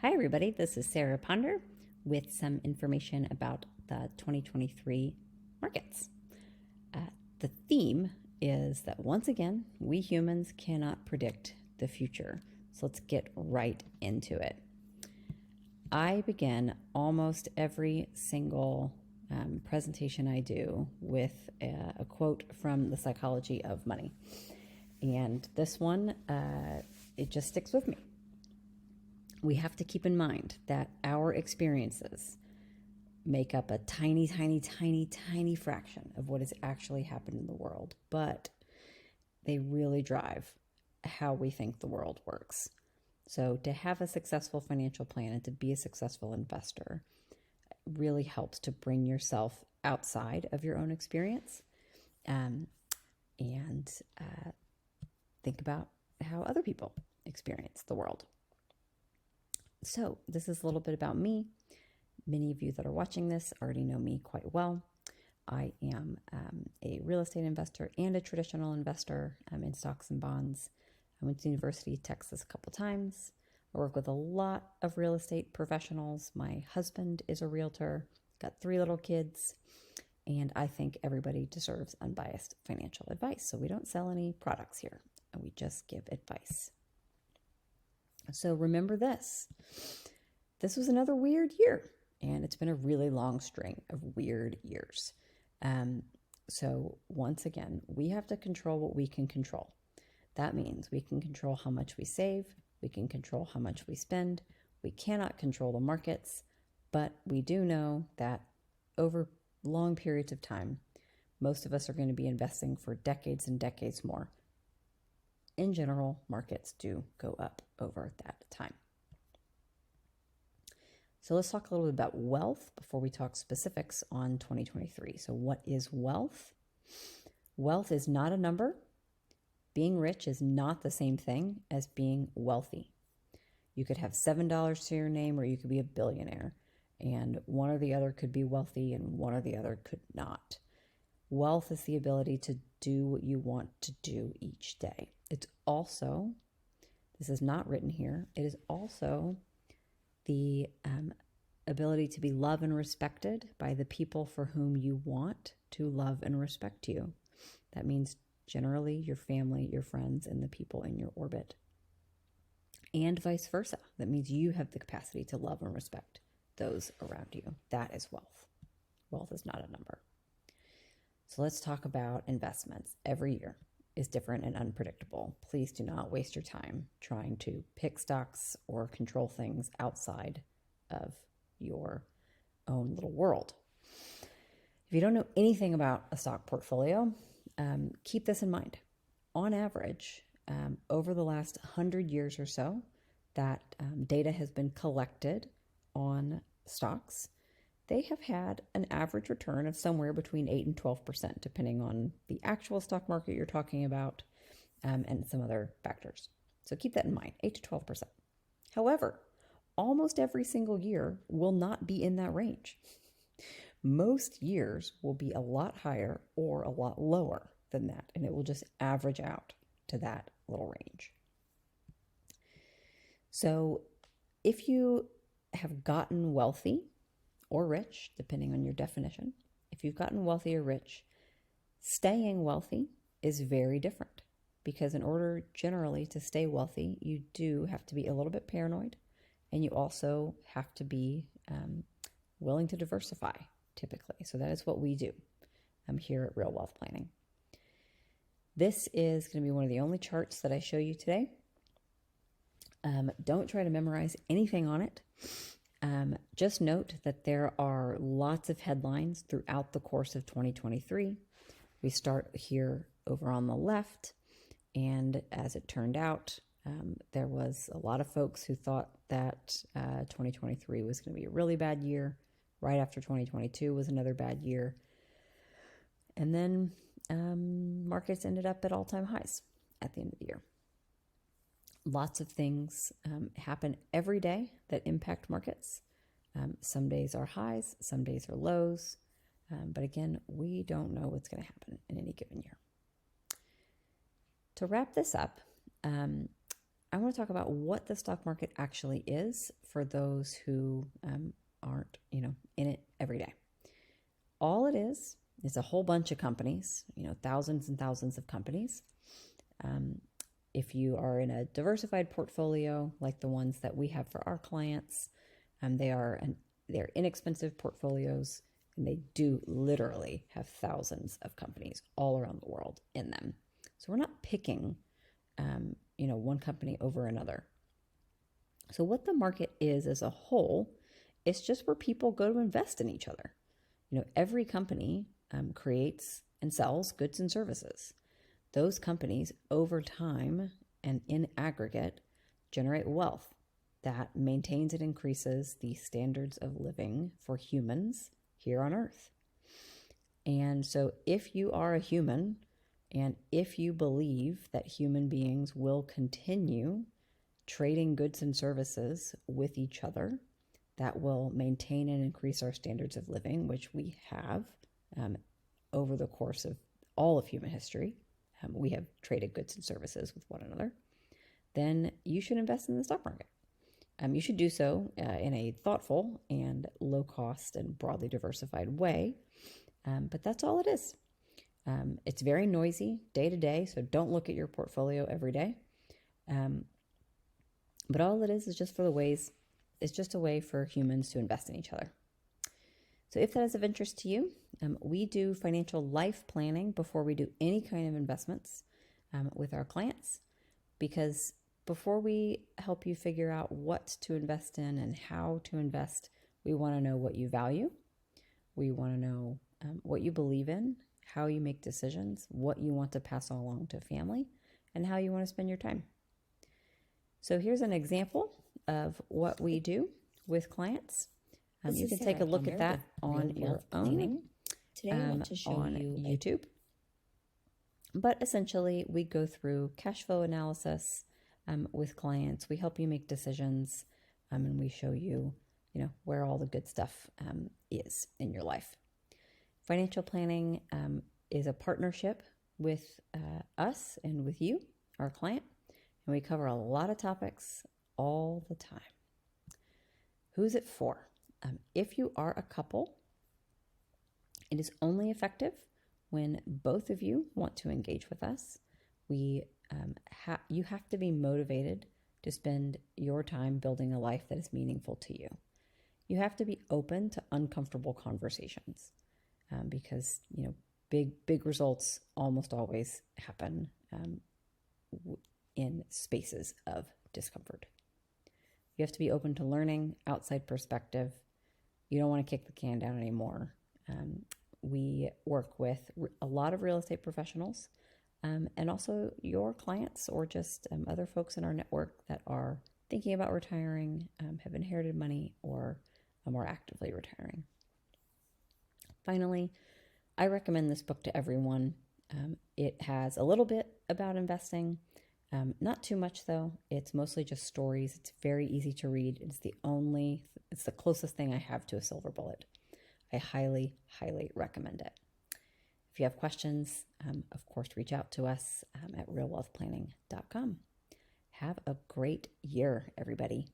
Hi, everybody. This is Sarah Ponder with some information about the 2023 markets. The theme is that once again, we humans cannot predict the future. So let's get right into it. I begin almost every single presentation I do with a quote from The Psychology of Money. And this one, it just sticks with me. We have to keep in mind that our experiences make up a tiny, tiny, tiny, tiny fraction of what has actually happened in the world, but they really drive how we think the world works. So to have a successful financial plan and to be a successful investor really helps to bring yourself outside of your own experience and think about how other people experience the world. So this is a little bit about me. Many of you that are watching this already know me quite well. I am a real estate investor and a traditional investor in stocks and bonds. I went to University of Texas a couple times. I work with a lot of real estate professionals. My husband is a realtor, got 3 little kids, and I think everybody deserves unbiased financial advice. So we don't sell any products here, we just give advice. So remember this. This was another weird year, and it's been a really long string of weird years. So once again, we have to control what we can control. That means we can control how much we save, we can control how much we spend. We cannot control the markets, but we do know that over long periods of time, most of us are going to be investing for decades and decades more. In general, markets do go up over that time. So let's talk a little bit about wealth before we talk specifics on 2023. So what is wealth? Wealth is not a number. Being rich is not the same thing as being wealthy. You could have $7 to your name, or you could be a billionaire, and one or the other could be wealthy and one or the other could not. Wealth is the ability to do what you want to do each day. It's also, this is not written here, it is also the ability to be loved and respected by the people for whom you want to love and respect you. That means generally your family, your friends, and the people in your orbit. And vice versa. That means you have the capacity to love and respect those around you. That is wealth. Wealth is not a number. So let's talk about investments. Every year is different and unpredictable. Please do not waste your time trying to pick stocks or control things outside of your own little world. If you don't know anything about a stock portfolio, keep this in mind. On average, over the last 100 years or so, that data has been collected on stocks. They have had an average return of somewhere between 8 and 12%, depending on the actual stock market you're talking about and some other factors. So keep that in mind, 8 to 12%. However, almost every single year will not be in that range. Most years will be a lot higher or a lot lower than that, and it will just average out to that little range. So if you have gotten wealthy or rich, depending on your definition, if you've gotten wealthy or rich, staying wealthy is very different, because in order generally to stay wealthy, you do have to be a little bit paranoid, and you also have to be willing to diversify typically. So that is what we do here at Real Wealth Planning. This is going to be one of the only charts that I show you today. Don't try to memorize anything on it. Just note that there are lots of headlines throughout the course of 2023. We start here over on the left, and as it turned out, there was a lot of folks who thought that 2023 was going to be a really bad year. Right after 2022 was another bad year. And then markets ended up at all-time highs at the end of the year. Lots of things happen every day that impact markets. Some days are highs, some days are lows. But again, we don't know what's going to happen in any given year. To wrap this up, I want to talk about what the stock market actually is for those who aren't, in it every day. All it is a whole bunch of companies, thousands and thousands of companies. If you are in a diversified portfolio like the ones that we have for our clients, they're inexpensive portfolios, and they do literally have thousands of companies all around the world in them. So we're not picking, one company over another. So what the market is as a whole, it's just where people go to invest in each other. Every company creates and sells goods and services. Those companies over time and in aggregate generate wealth that maintains and increases the standards of living for humans here on Earth. And so if you are a human, and if you believe that human beings will continue trading goods and services with each other, that will maintain and increase our standards of living, which we have over the course of all of human history. We have traded goods and services with one another. Then you should invest in the stock market. You should do so in a thoughtful and low cost and broadly diversified way. But that's all it is. It's very noisy day to day, so don't look at your portfolio every day. But all it is just it's just a way for humans to invest in each other. So if that is of interest to you, we do financial life planning before we do any kind of investments with our clients, because before we help you figure out what to invest in and how to invest, we want to know what you value. We want to know what you believe in, how you make decisions, what you want to pass along to family, and how you want to spend your time. So here's an example of what we do with clients. You can take a look at that on your own. Today I want to show you YouTube. But essentially, we go through cash flow analysis with clients. We help you make decisions, and we show you, where all the good stuff is in your life. Financial planning is a partnership with us and with you, our client, and we cover a lot of topics all the time. Who's it for? If you are a couple, it is only effective when both of you want to engage with us. You have to be motivated to spend your time building a life that is meaningful to you. You have to be open to uncomfortable conversations because, big results almost always happen in spaces of discomfort. You have to be open to learning, outside perspective. You don't want to kick the can down anymore. We work with a lot of real estate professionals and also your clients or just other folks in our network that are thinking about retiring, have inherited money, or are more actively retiring. Finally, I recommend this book to everyone. It has a little bit about investing, not too much though. It's mostly just stories. It's very easy to read. It's the closest thing I have to a silver bullet. I highly, highly recommend it. If you have questions, of course, reach out to us at realwealthplanning.com. Have a great year, everybody.